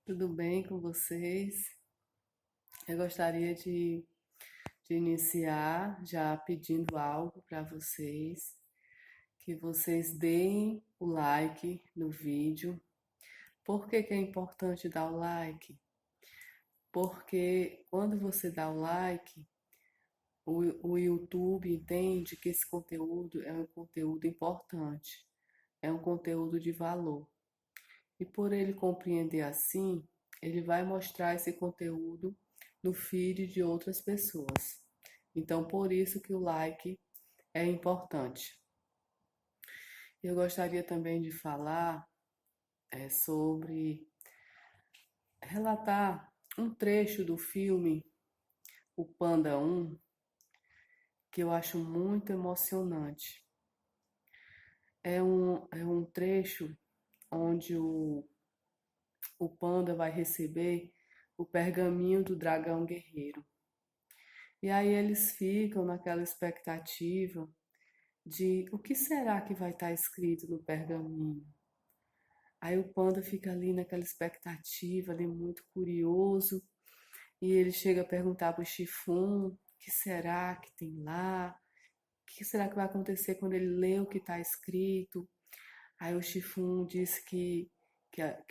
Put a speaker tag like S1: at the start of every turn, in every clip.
S1: Tudo bem com vocês? Eu gostaria de iniciar já pedindo algo para vocês, que vocês deem o like no vídeo. Por que que é importante dar o like? Porque quando você dá o like, o YouTube entende que esse conteúdo é um conteúdo importante, é um conteúdo de valor. E por ele compreender assim, ele vai mostrar esse conteúdo no feed de outras pessoas. Então, por isso que o like é importante. Eu gostaria também de falar sobre relatar um trecho do filme O Panda 1, que eu acho muito emocionante. É um trecho onde o panda vai receber o pergaminho do dragão guerreiro. E aí eles ficam naquela expectativa de o que será que vai estar escrito no pergaminho. Aí o panda fica ali naquela expectativa, ali muito curioso, e ele chega a perguntar para o Chifun o que será que tem lá, o que será que vai acontecer quando ele lê o que está escrito. Aí o Chifun diz que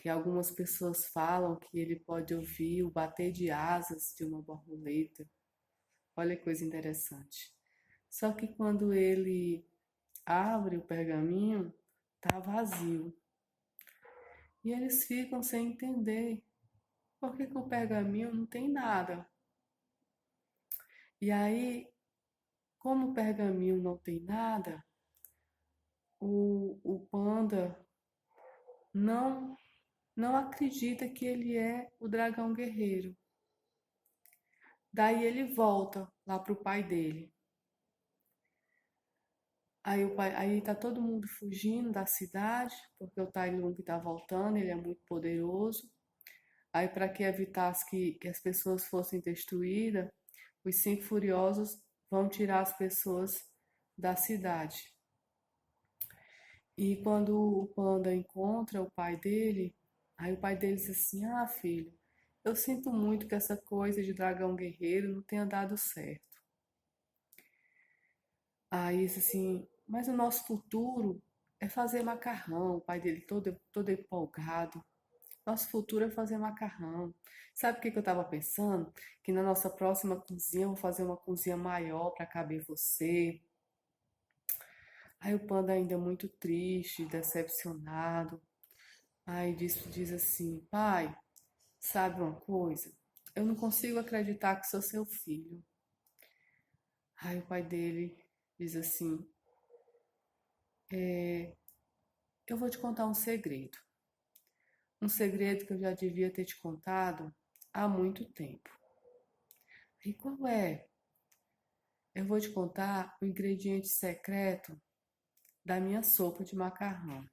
S1: algumas pessoas falam que ele pode ouvir o bater de asas de uma borboleta. Olha que coisa interessante. Só que quando ele abre o pergaminho, tá vazio. E eles ficam sem entender por que que o pergaminho não tem nada. E aí, como o pergaminho não tem nada, o panda não, não acredita que ele é o dragão guerreiro. Daí ele volta lá pro pai dele. Aí tá todo mundo fugindo da cidade, porque o Tai Lung tá voltando, ele é muito poderoso. Aí, para que evitasse que as pessoas fossem destruídas, os cinco furiosos vão tirar as pessoas da cidade. E quando o panda encontra o pai dele, aí o pai dele diz assim: Ah, filho, eu sinto muito que essa coisa de dragão guerreiro não tenha dado certo. Aí diz assim: Mas o nosso futuro é fazer macarrão. O pai dele todo empolgado. Nosso futuro é fazer macarrão. Sabe o que que eu estava pensando? Que na nossa próxima cozinha eu vou fazer uma cozinha maior para caber você. Aí o panda ainda é muito triste, decepcionado. Aí diz assim: Pai, sabe uma coisa? Eu não consigo acreditar que sou seu filho. Aí o pai dele diz assim: Eu vou te contar um segredo. Um segredo que eu já devia ter te contado há muito tempo. E qual é? Eu vou te contar o ingrediente secreto da minha sopa de macarrão.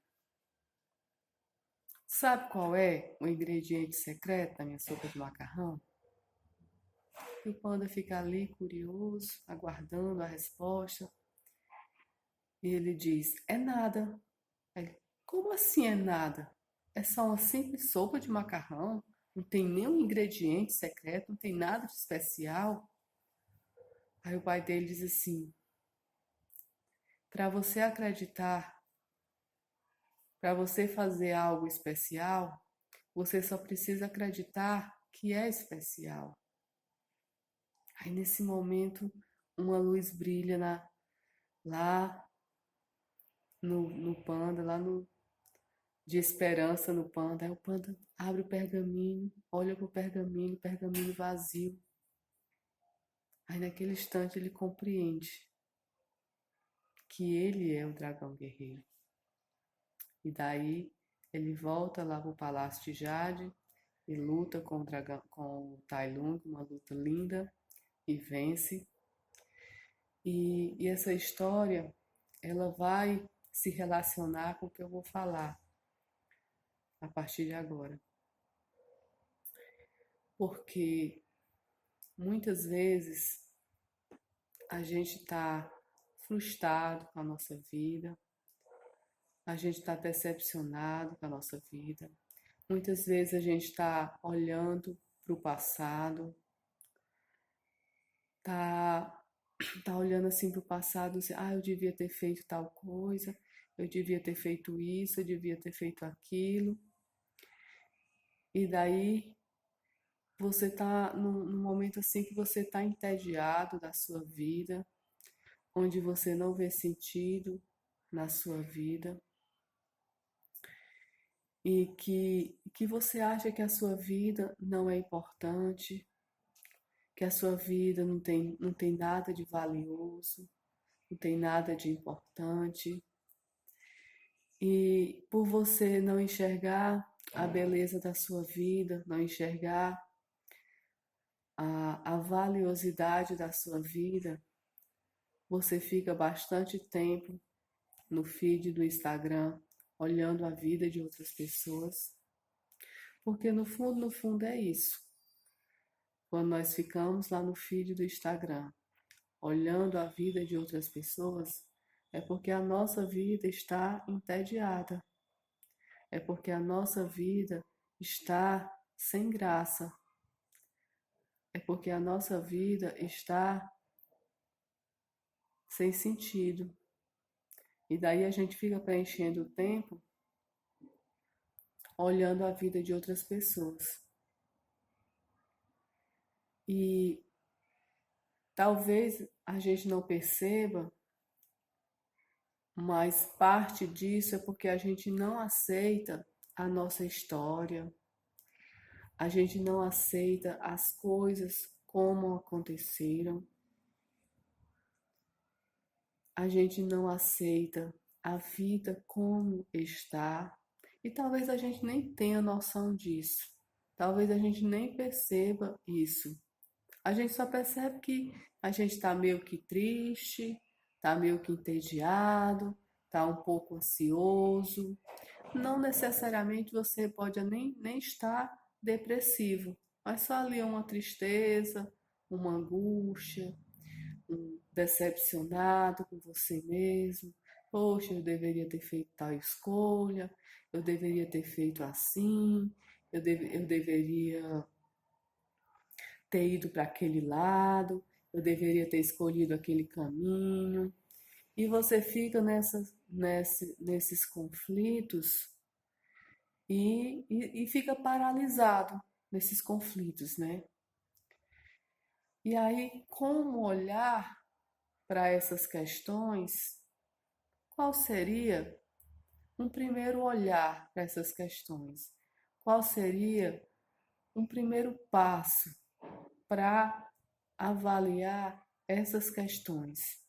S1: Sabe qual é o ingrediente secreto da minha sopa de macarrão? E o panda fica ali curioso, aguardando a resposta. E ele diz: É nada. Aí, como assim é nada? É só uma simples sopa de macarrão? Não tem nenhum ingrediente secreto, não tem nada de especial? Aí o pai dele diz assim: Para você acreditar, para você fazer algo especial, você só precisa acreditar que é especial. Aí nesse momento, uma luz brilha lá no panda, de esperança no panda. Aí o panda abre o pergaminho, olha para o pergaminho vazio. Aí naquele instante ele compreende que ele é o dragão guerreiro. E daí ele volta lá para o Palácio de Jade e luta com o dragão, com o Tai Lung, uma luta linda, e vence. E essa história, ela vai se relacionar com o que eu vou falar a partir de agora. Porque muitas vezes a gente está frustrado com a nossa vida, a gente está decepcionado com a nossa vida, Muitas vezes a gente está olhando para o passado, tá, tá olhando assim para o passado, assim, eu devia ter feito tal coisa, eu devia ter feito isso, eu devia ter feito aquilo. E daí você tá num momento assim que você tá entediado da sua vida, onde você não vê sentido na sua vida e que você acha que a sua vida não é importante, que a sua vida não tem nada de valioso, não tem nada de importante. E por você não enxergar a beleza da sua vida, não enxergar a valiosidade da sua vida, você fica bastante tempo no feed do Instagram olhando a vida de outras pessoas, porque no fundo é isso. Quando nós ficamos lá no feed do Instagram olhando a vida de outras pessoas, é porque a nossa vida está entediada, é porque a nossa vida está sem graça, é porque a nossa vida está sem sentido. E daí a gente fica preenchendo o tempo olhando a vida de outras pessoas. E talvez a gente não perceba, mas parte disso é porque a gente não aceita a nossa história, a gente não aceita as coisas como aconteceram, a gente não aceita a vida como está, e talvez a gente nem tenha noção disso, talvez a gente nem perceba isso. A gente só percebe que a gente está meio que triste, está meio que entediado, está um pouco ansioso. Não necessariamente você pode nem estar depressivo, mas só ali uma tristeza, uma angústia, um decepcionado com você mesmo. Poxa, eu deveria ter feito tal escolha, eu deveria ter feito assim, eu deveria ter ido para aquele lado, eu deveria ter escolhido aquele caminho. E você fica nesses conflitos e fica paralisado nesses conflitos, né? E aí, como olhar para essas questões? Qual seria um primeiro olhar para essas questões? Qual seria um primeiro passo para avaliar essas questões?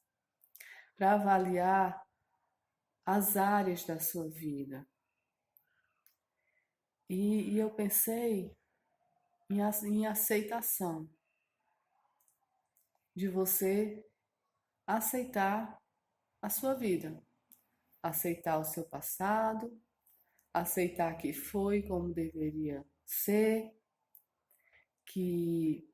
S1: Para avaliar as áreas da sua vida. E eu pensei em aceitação, de você aceitar a sua vida, aceitar o seu passado, aceitar que foi como deveria ser, que,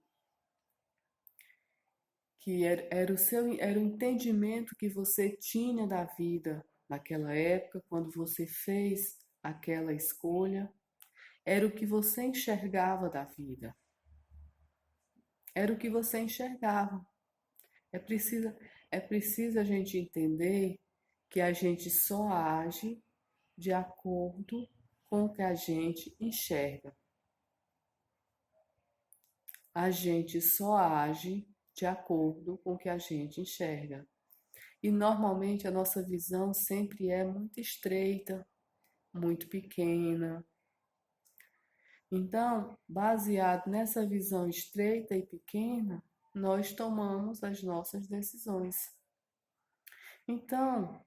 S1: era o entendimento que você tinha da vida naquela época, quando você fez aquela escolha, era o que você enxergava da vida, era o que você enxergava. É preciso, é preciso a gente entender que a gente só age de acordo com o que a gente enxerga. A gente só age de acordo com o que a gente enxerga. E normalmente a nossa visão sempre é muito estreita, muito pequena. Então, baseado nessa visão estreita e pequena, nós tomamos as nossas decisões. Então,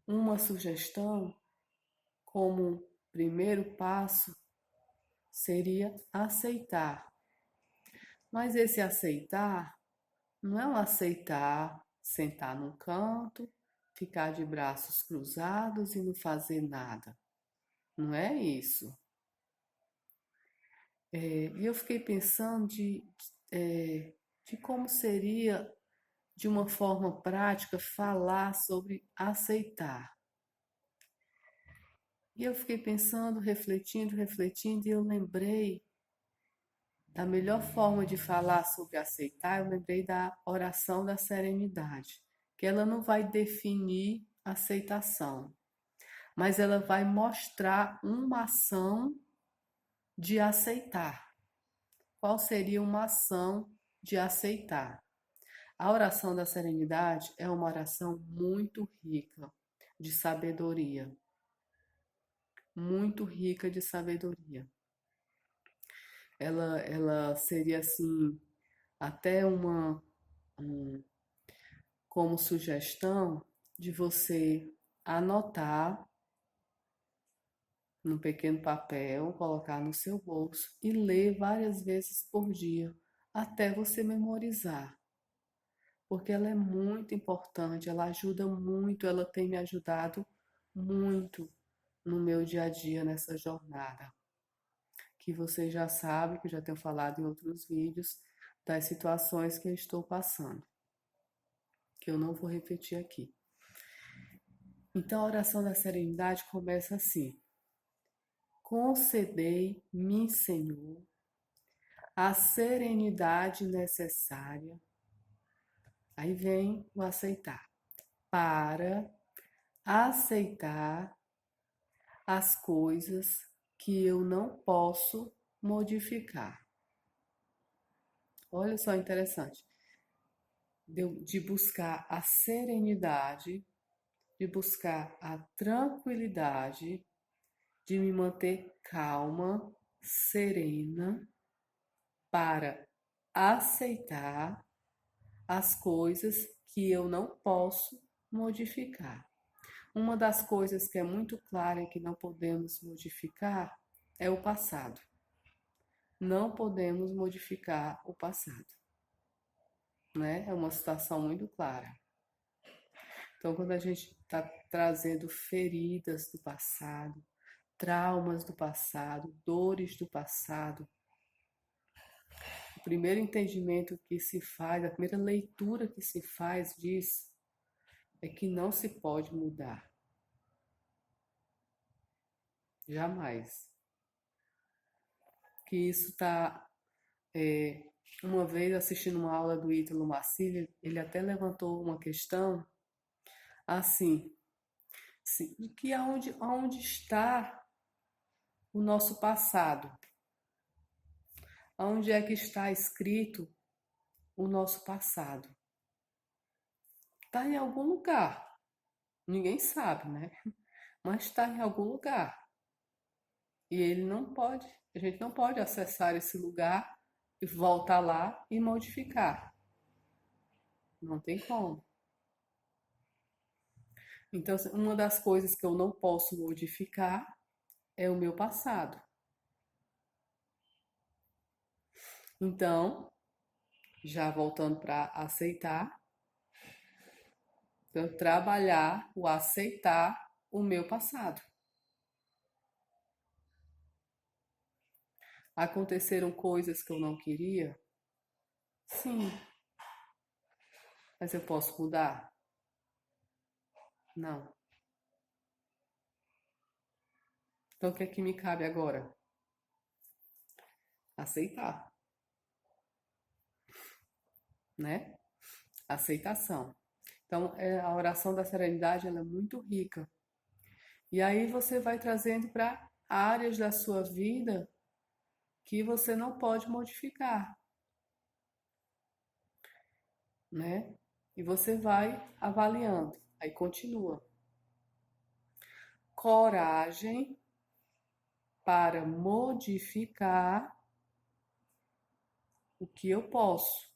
S1: uma sugestão como primeiro passo seria aceitar. Mas esse aceitar não é um aceitar, sentar num canto, ficar de braços cruzados e não fazer nada. Não é isso. E eu fiquei pensando de como seria, de uma forma prática, falar sobre aceitar. E eu fiquei pensando, refletindo, e eu lembrei da melhor forma de falar sobre aceitar, eu lembrei da oração da serenidade, que ela não vai definir aceitação, mas ela vai mostrar uma ação de aceitar. Qual seria uma ação de aceitar? A oração da serenidade é uma oração muito rica de sabedoria, muito rica de sabedoria. Ela seria assim, até um, como sugestão de você anotar num pequeno papel, colocar no seu bolso e ler várias vezes por dia, até você memorizar. Porque ela é muito importante, ela ajuda muito, ela tem me ajudado muito no meu dia a dia nessa jornada. Que você já sabe, que eu já tenho falado em outros vídeos, das situações que eu estou passando, que eu não vou repetir aqui. Então a oração da serenidade começa assim: concedei-me, Senhor, a serenidade necessária. Aí vem o aceitar. Para aceitar as coisas que eu não posso modificar. Olha só interessante. De buscar a serenidade, de buscar a tranquilidade, de me manter calma, serena, para aceitar as coisas que eu não posso modificar. Uma das coisas que é muito clara e que não podemos modificar é o passado. Não podemos modificar o passado, né? É uma situação muito clara. Então, quando a gente está trazendo feridas do passado, traumas do passado, dores do passado, o primeiro entendimento que se faz, a primeira leitura que se faz disso é que não se pode mudar. Jamais. Que isso está. Uma vez assistindo uma aula do Ítalo Marcílio, ele até levantou uma questão assim, que aonde está o nosso passado? Aonde é que está escrito o nosso passado? Está em algum lugar. Ninguém sabe, né? Mas está em algum lugar. E ele não pode, a gente não pode acessar esse lugar e voltar lá e modificar. Não tem como. Então, uma das coisas que eu não posso modificar é o meu passado. Então, já voltando para aceitar, então, trabalhar o aceitar o meu passado. Aconteceram coisas que eu não queria? Sim. Mas eu posso mudar? Não. Então, o que é que me cabe agora? Aceitar, né? Aceitação. Então, a oração da serenidade ela é muito rica. E aí você vai trazendo para áreas da sua vida que você não pode modificar, né? E você vai avaliando. Aí continua. Coragem para modificar o que eu posso.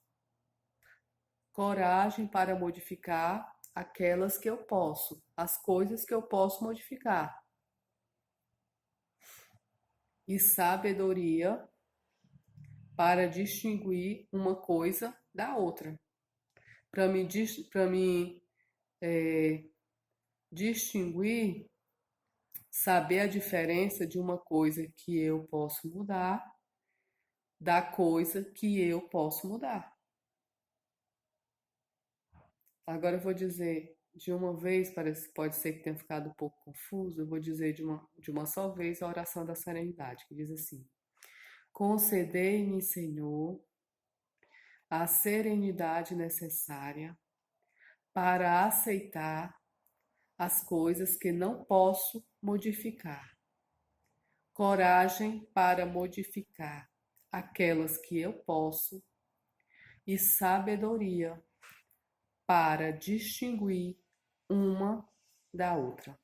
S1: Coragem para modificar aquelas que eu posso, as coisas que eu posso modificar. E sabedoria para distinguir uma coisa da outra. Para me distinguir, saber a diferença de uma coisa que eu posso mudar da coisa que eu posso mudar. Agora eu vou dizer de uma vez, pode ser que tenha ficado um pouco confuso, eu vou dizer de uma só vez a oração da serenidade, que diz assim: Concedei-me, Senhor, a serenidade necessária para aceitar as coisas que não posso modificar, coragem para modificar aquelas que eu posso e sabedoria para distinguir uma da outra.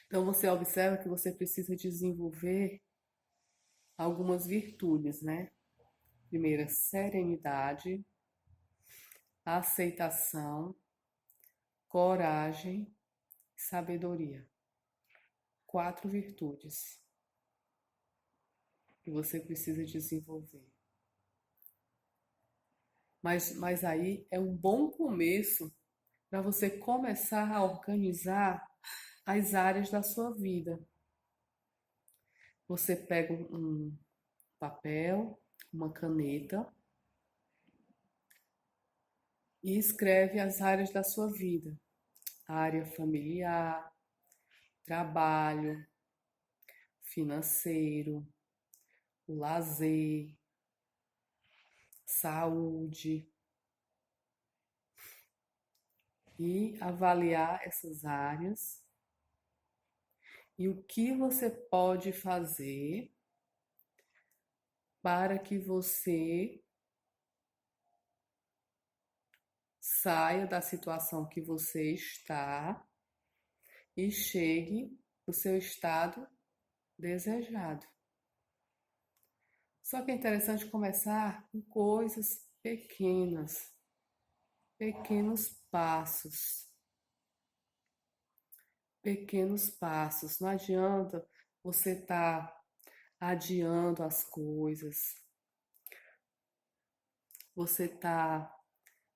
S1: Então você observa que você precisa desenvolver algumas virtudes, né? Primeira, serenidade, aceitação, coragem, sabedoria. 4 virtudes que você precisa desenvolver. Mas aí é um bom começo para você começar a organizar as áreas da sua vida. Você pega um papel, uma caneta e escreve as áreas da sua vida. Área familiar, trabalho, financeiro, lazer, saúde. E avaliar essas áreas e o que você pode fazer para que você saia da situação que você está e chegue no seu estado desejado. Só que é interessante começar com coisas pequenas, pequenos passos. Pequenos passos. Não adianta você estar adiando as coisas. Você tá,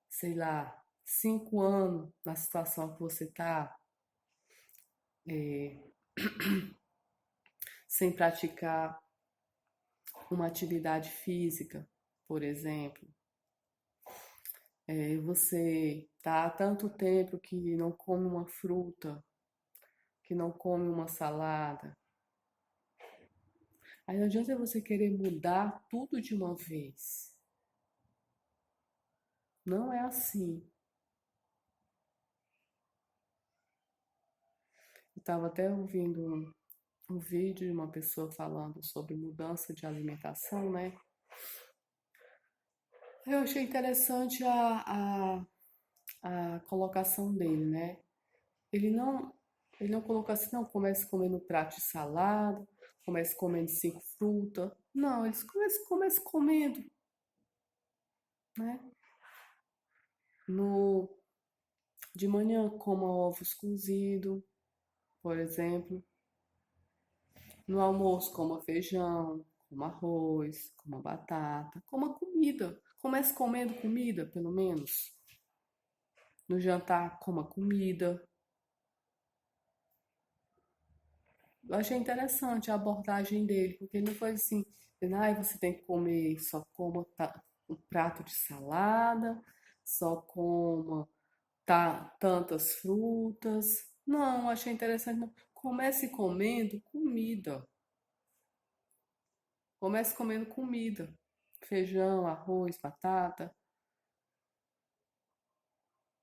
S1: sei lá, 5 anos na situação que você tá, sem praticar uma atividade física, por exemplo. Você tá há tanto tempo que não come uma fruta, que não come uma salada. Aí não adianta você querer mudar tudo de uma vez. Não é assim. Eu estava até ouvindo um vídeo de uma pessoa falando sobre mudança de alimentação, né? Eu achei interessante a colocação dele, né? Ele não, ele não colocou assim, não, comece comendo um prato de salada, comece comendo 5 frutas. Não, eles comece comendo, né? No, de manhã, coma ovos cozidos, por exemplo. No almoço, coma feijão, coma arroz, coma batata, coma comida. Comece comendo comida, pelo menos. No jantar, coma comida. Eu achei interessante a abordagem dele, porque ele não foi assim, você tem que comer, só coma um prato de salada, só coma tantas frutas. Não, achei interessante. Não. Comece comendo comida. Comece comendo comida. Feijão, arroz, batata,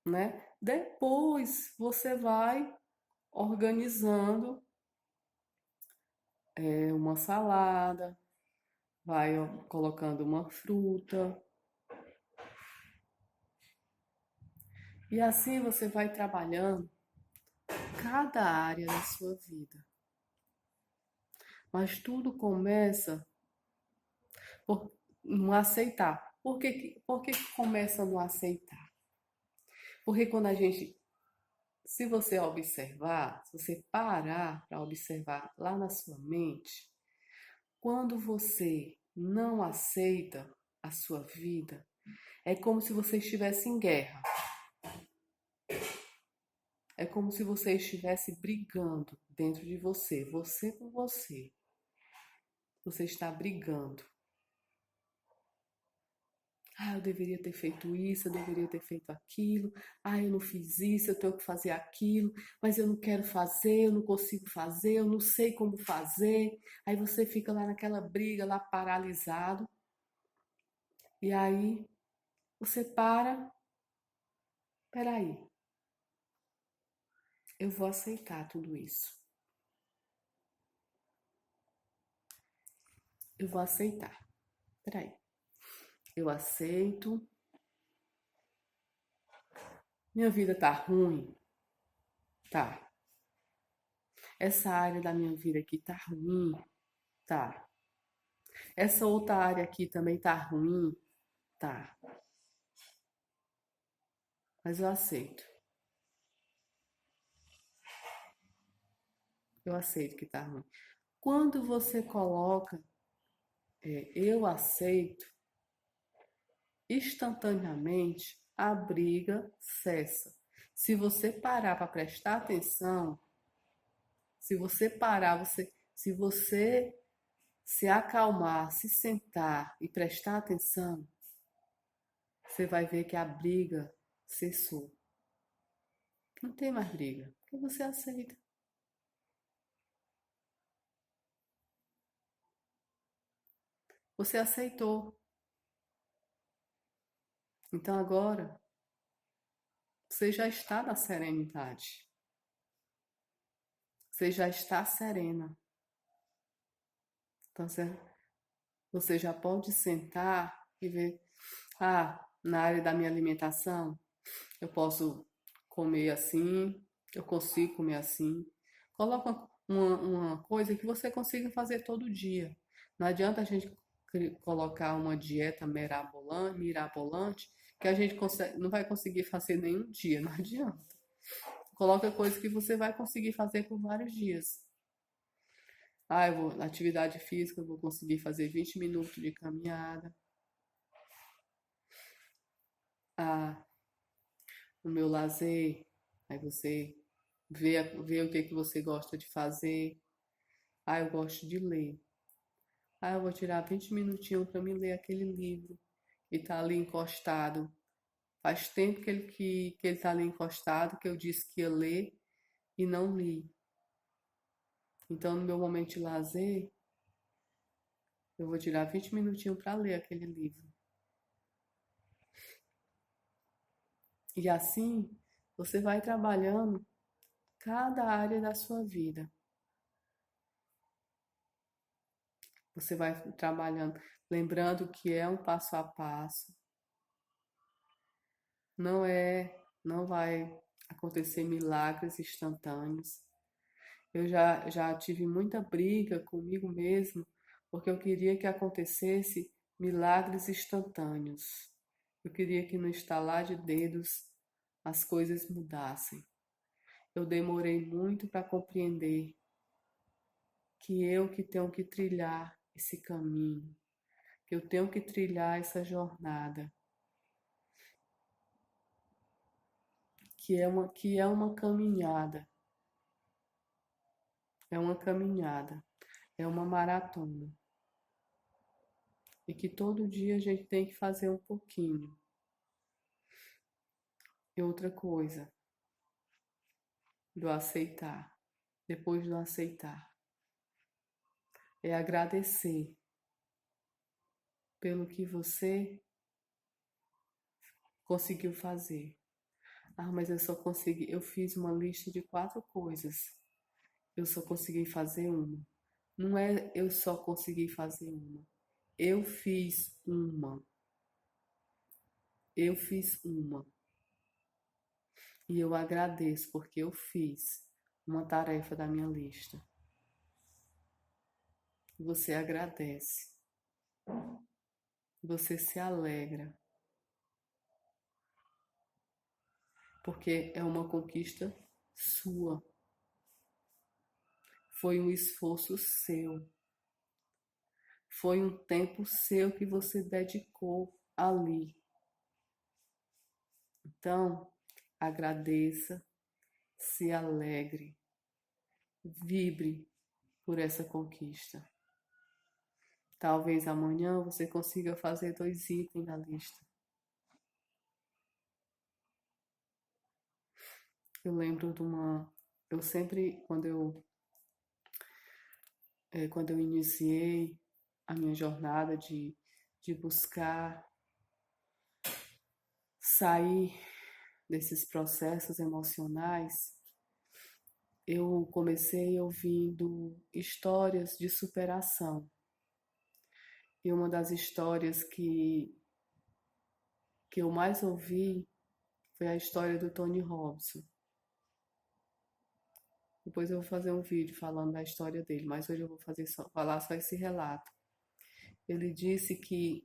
S1: né? Depois você vai organizando uma salada, vai colocando uma fruta. E assim você vai trabalhando cada área da sua vida. Mas tudo começa por não aceitar. Por que começa a não aceitar? Porque quando se você observar, se você parar para observar lá na sua mente, quando você não aceita a sua vida, é como se você estivesse em guerra. É como se você estivesse brigando dentro de você, você com você. Você está brigando. Ah, eu deveria ter feito isso, eu deveria ter feito aquilo. Ah, eu não fiz isso, eu tenho que fazer aquilo, mas eu não quero fazer, eu não consigo fazer, eu não sei como fazer. Aí você fica lá naquela briga, lá paralisado. E aí você para, peraí, eu vou aceitar tudo isso. Eu vou aceitar. Peraí, eu aceito. Minha vida tá ruim? Tá. Essa área da minha vida aqui tá ruim? Tá. Essa outra área aqui também tá ruim? Tá. Mas eu aceito. Eu aceito que tá ruim. Quando você coloca eu aceito, instantaneamente a briga cessa. Se você parar para prestar atenção, se você parar, se você se acalmar, se sentar e prestar atenção, você vai ver que a briga cessou. Não tem mais briga, porque você aceita. Você aceitou. Então agora você já está na serenidade. Você já está serena. Então você já pode sentar e ver, na área da minha alimentação, eu posso comer assim, eu consigo comer assim. Coloca uma coisa que você consiga fazer todo dia. Não adianta a gente colocar uma dieta mirabolante, que a gente não vai conseguir fazer nenhum dia, não adianta. Coloca coisa que você vai conseguir fazer por vários dias. Atividade física, eu vou conseguir fazer 20 minutos de caminhada. Ah, o meu lazer, aí você vê o que que você gosta de fazer. Ah, eu gosto de ler. Ah, eu vou tirar 20 minutinhos para me ler aquele livro que está ali encostado. Faz tempo que ele está ali encostado, que eu disse que ia ler e não li. Então, no meu momento de lazer, eu vou tirar 20 minutinhos para ler aquele livro. E assim, você vai trabalhando cada área da sua vida. Você vai trabalhando, lembrando que é um passo a passo. Não vai acontecer milagres instantâneos. Eu já tive muita briga comigo mesmo, porque eu queria que acontecesse milagres instantâneos. Eu queria que no estalar de dedos as coisas mudassem. Eu demorei muito para compreender que eu que tenho que trilhar esse caminho, que eu tenho que trilhar essa jornada, que é uma caminhada, é uma caminhada, é uma maratona. E que todo dia a gente tem que fazer um pouquinho. E outra coisa, do aceitar, depois do aceitar, é agradecer pelo que você conseguiu fazer. Ah, mas eu fiz uma lista de 4 coisas. Eu só consegui fazer uma. Não é eu só consegui fazer uma. Eu fiz uma. Eu fiz uma. E eu agradeço porque eu fiz uma tarefa da minha lista. Você agradece. Você se alegra. Porque é uma conquista sua. Foi um esforço seu. Foi um tempo seu que você dedicou ali. Então, agradeça, se alegre, vibre por essa conquista. Talvez amanhã você consiga fazer 2 itens na lista. Eu lembro de uma. Eu sempre, quando eu iniciei a minha jornada de buscar sair desses processos emocionais, eu comecei ouvindo histórias de superação. E uma das histórias que eu mais ouvi foi a história do Tony Robson. Depois eu vou fazer um vídeo falando da história dele, mas hoje eu vou falar só esse relato. Ele disse que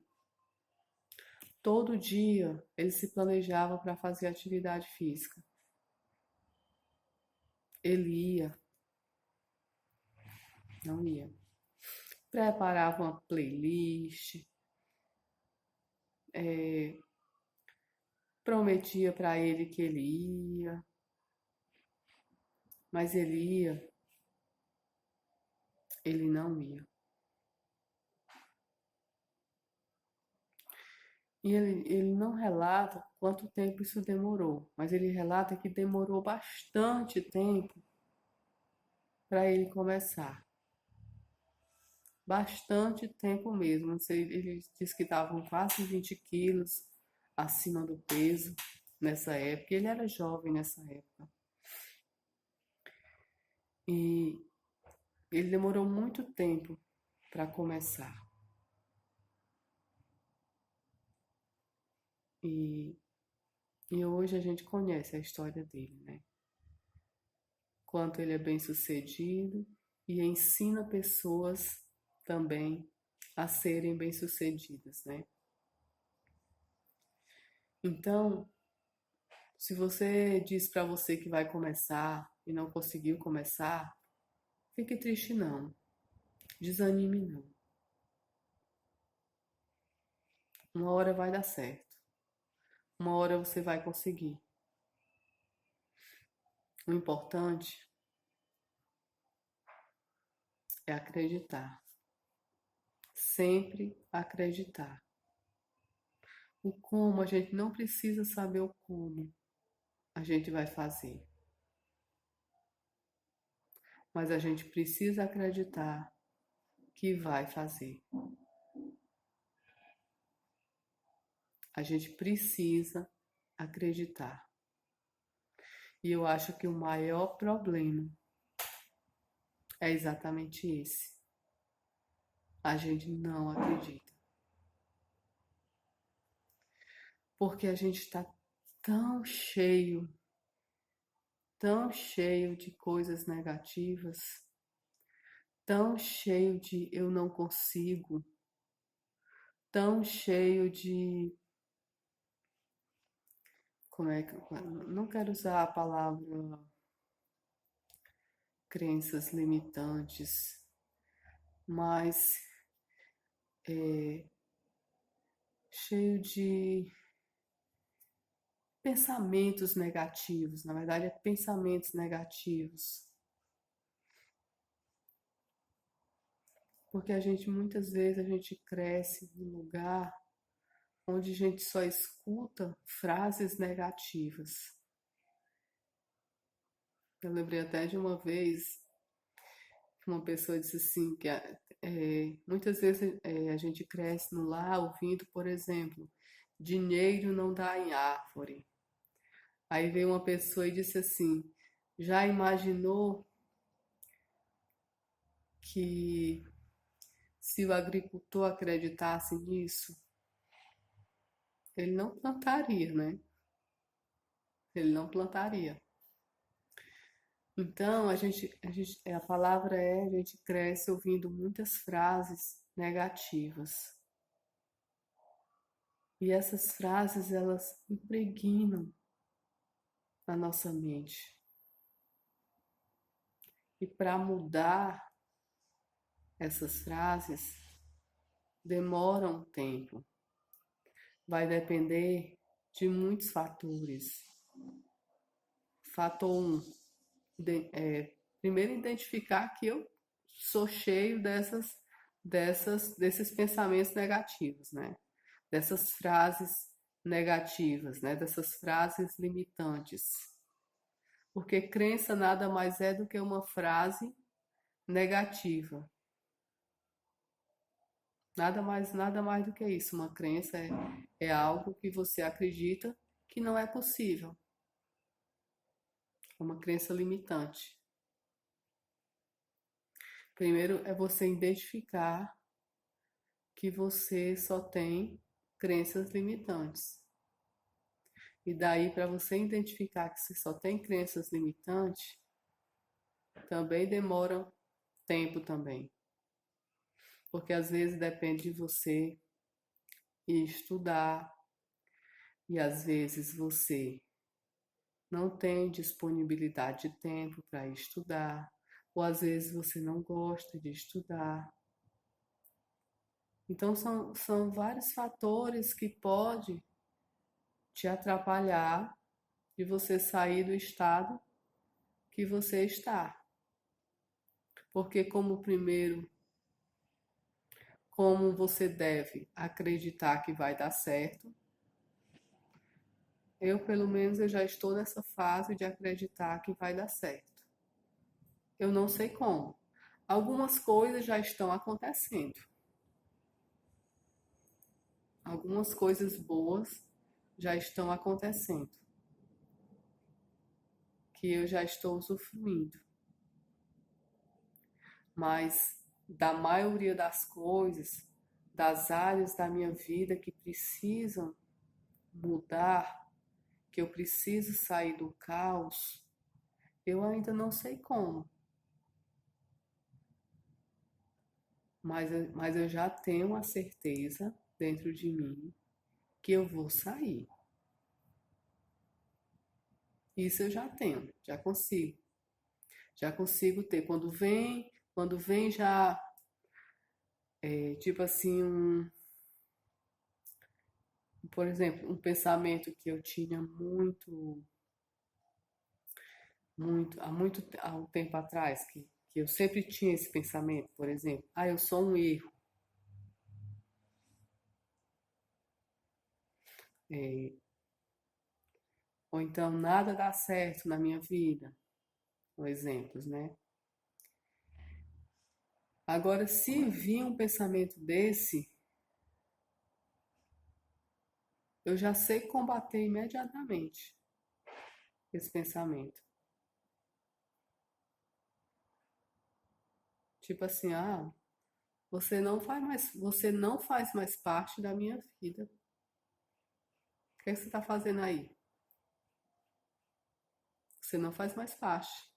S1: todo dia ele se planejava para fazer atividade física. Ele ia, não ia. Preparava uma playlist, prometia para ele que ele ia, mas ele não ia. E ele não relata quanto tempo isso demorou, mas ele relata que demorou bastante tempo para ele começar. Bastante tempo mesmo. Não sei, ele disse que estavam quase 20 quilos acima do peso nessa época. Ele era jovem nessa época. E ele demorou muito tempo para começar. E, e hoje a gente conhece a história dele, né? Quanto ele é bem sucedido e ensina pessoas também a serem bem sucedidas, né? Então, se você diz para você que vai começar e não conseguiu começar, fique triste não, desanime não. Uma hora vai dar certo, uma hora você vai conseguir. O importante é acreditar, sempre acreditar. O como, a gente não precisa saber o como a gente vai fazer, mas a gente precisa acreditar que vai fazer. A gente precisa acreditar. E eu acho que o maior problema é exatamente esse. A gente não acredita. Porque a gente está tão cheio de coisas negativas, tão cheio de eu não consigo, tão cheio de. Como é que. Não quero usar a palavra crenças limitantes, mas cheio de pensamentos negativos, na verdade é pensamentos negativos. Porque muitas vezes a gente cresce num lugar onde a gente só escuta frases negativas. Eu lembrei até de uma vez que uma pessoa disse assim, que muitas vezes a gente cresce no lar ouvindo, por exemplo, dinheiro não dá em árvore. Aí veio uma pessoa e disse assim, já imaginou que se o agricultor acreditasse nisso, ele não plantaria, né? Ele não plantaria. Então, a palavra a gente cresce ouvindo muitas frases negativas. E essas frases, elas impregnam na nossa mente. E para mudar essas frases, demora um tempo. Vai depender de muitos fatores. Fator 1, primeiro identificar que eu sou cheio desses pensamentos negativos, né? Dessas frases negativas, né? Dessas frases limitantes. Porque crença nada mais é do que uma frase negativa. Nada mais do que isso. Uma crença é algo que você acredita que não é possível. É uma crença limitante. Primeiro é você identificar que você só tem crenças limitantes. E daí, para você identificar que você só tem crenças limitantes, também demora tempo também. Porque às vezes depende de você ir estudar, e às vezes você não tem disponibilidade de tempo para estudar, ou às vezes você não gosta de estudar. Então são vários fatores que podem te atrapalhar de você sair do estado que você está. Porque como você deve acreditar que vai dar certo, pelo menos eu já estou nessa fase de acreditar que vai dar certo. Eu não sei como. Algumas coisas já estão acontecendo. Algumas coisas boas já estão acontecendo, que eu já estou usufruindo. Mas da maioria das coisas, das áreas da minha vida que precisam mudar, que eu preciso sair do caos, eu ainda não sei como. Mas eu já tenho a certeza dentro de mim que eu vou sair. Isso eu já tenho, já consigo. Já consigo ter. Quando vem já, tipo assim, por exemplo, um pensamento que eu tinha há um tempo atrás, que eu sempre tinha esse pensamento, por exemplo, eu sou um erro. É, ou então, nada dá certo na minha vida. São exemplos, né? Agora, se vir um pensamento desse, eu já sei combater imediatamente esse pensamento. Tipo assim, você não faz mais parte da minha vida. O que é que você está fazendo aí? Você não faz mais parte.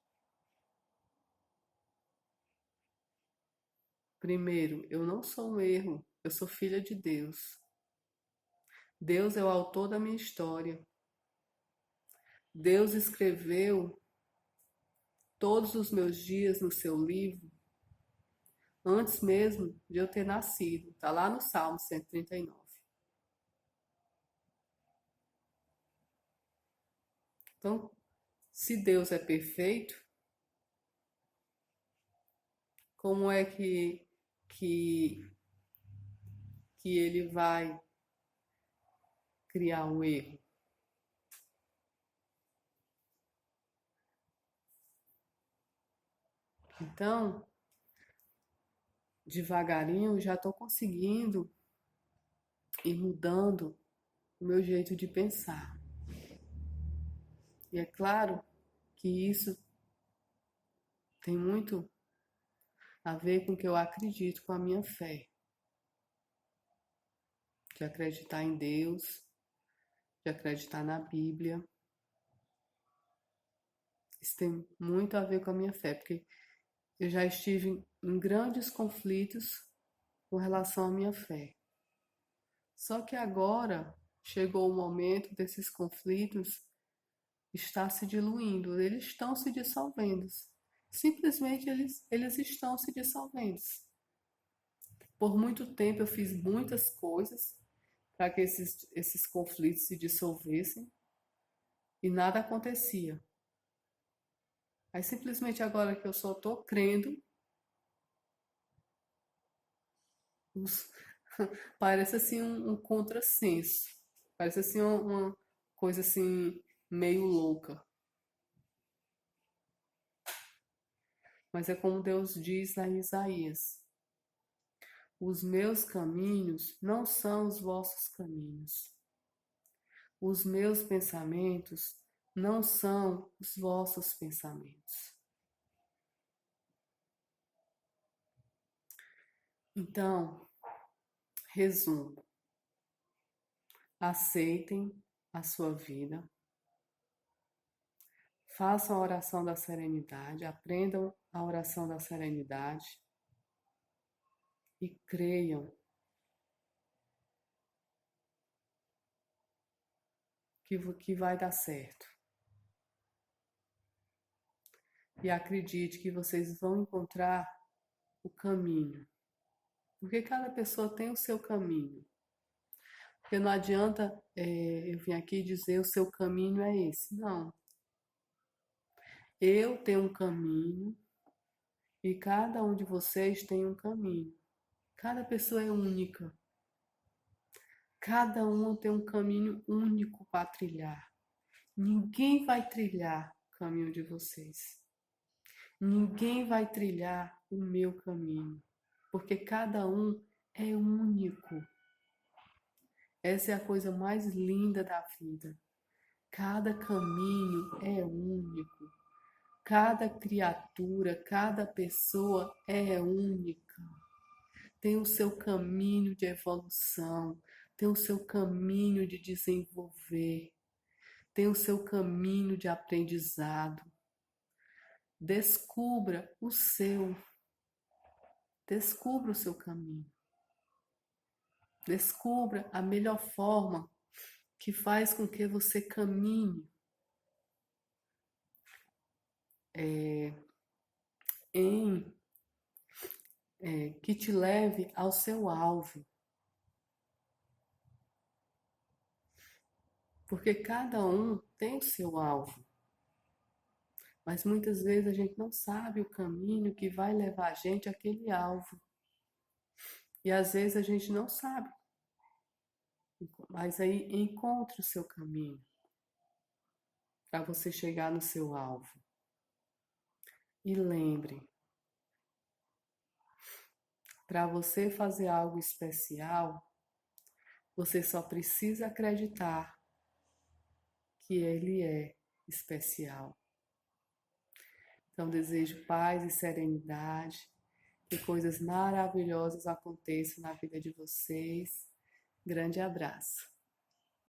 S1: Primeiro, eu não sou um erro, eu sou filha de Deus. Deus é o autor da minha história. Deus escreveu todos os meus dias no seu livro antes mesmo de eu ter nascido. Está lá no Salmo 139. Então, se Deus é perfeito, como é que, que ele vai criar um erro? Então, devagarinho, já estou conseguindo ir mudando o meu jeito de pensar. E é claro que isso tem muito a ver com o que eu acredito, com a minha fé. De acreditar em Deus, de acreditar na Bíblia. Isso tem muito a ver com a minha fé, porque eu já estive em grandes conflitos com relação à minha fé. Só que agora chegou o momento desses conflitos estar se diluindo, eles estão se dissolvendo. Simplesmente eles estão se dissolvendo. Por muito tempo eu fiz muitas coisas para que esses conflitos se dissolvessem e nada acontecia. Aí simplesmente agora que eu só estou crendo Os- Parece assim um contrassenso. Parece assim uma coisa assim meio louca. Mas é como Deus diz lá em Isaías: os meus caminhos não são os vossos caminhos. Os meus pensamentos não são os vossos pensamentos. Então, resumo: aceitem a sua vida, façam a oração da serenidade, aprendam a oração da serenidade e creiam que vai dar certo. E acredite que vocês vão encontrar o caminho. Porque cada pessoa tem o seu caminho. Porque não adianta eu vir aqui dizer o seu caminho é esse. Não. Eu tenho um caminho e cada um de vocês tem um caminho. Cada pessoa é única. Cada um tem um caminho único para trilhar. Ninguém vai trilhar o caminho de vocês. Ninguém vai trilhar o meu caminho. Porque cada um é único. Essa é a coisa mais linda da vida. Cada caminho é único. Cada criatura, cada pessoa é única. Tem o seu caminho de evolução, tem o seu caminho de desenvolver, tem o seu caminho de aprendizado. Descubra o seu. Descubra o seu caminho. Descubra a melhor forma que faz com que você caminhe em que te leve ao seu alvo. Porque cada um tem o seu alvo. Mas muitas vezes a gente não sabe o caminho que vai levar a gente àquele alvo. E às vezes a gente não sabe. Mas aí encontre o seu caminho para você chegar no seu alvo. E lembre, para você fazer algo especial, você só precisa acreditar que ele é especial. Então, desejo paz e serenidade, que coisas maravilhosas aconteçam na vida de vocês. Grande abraço.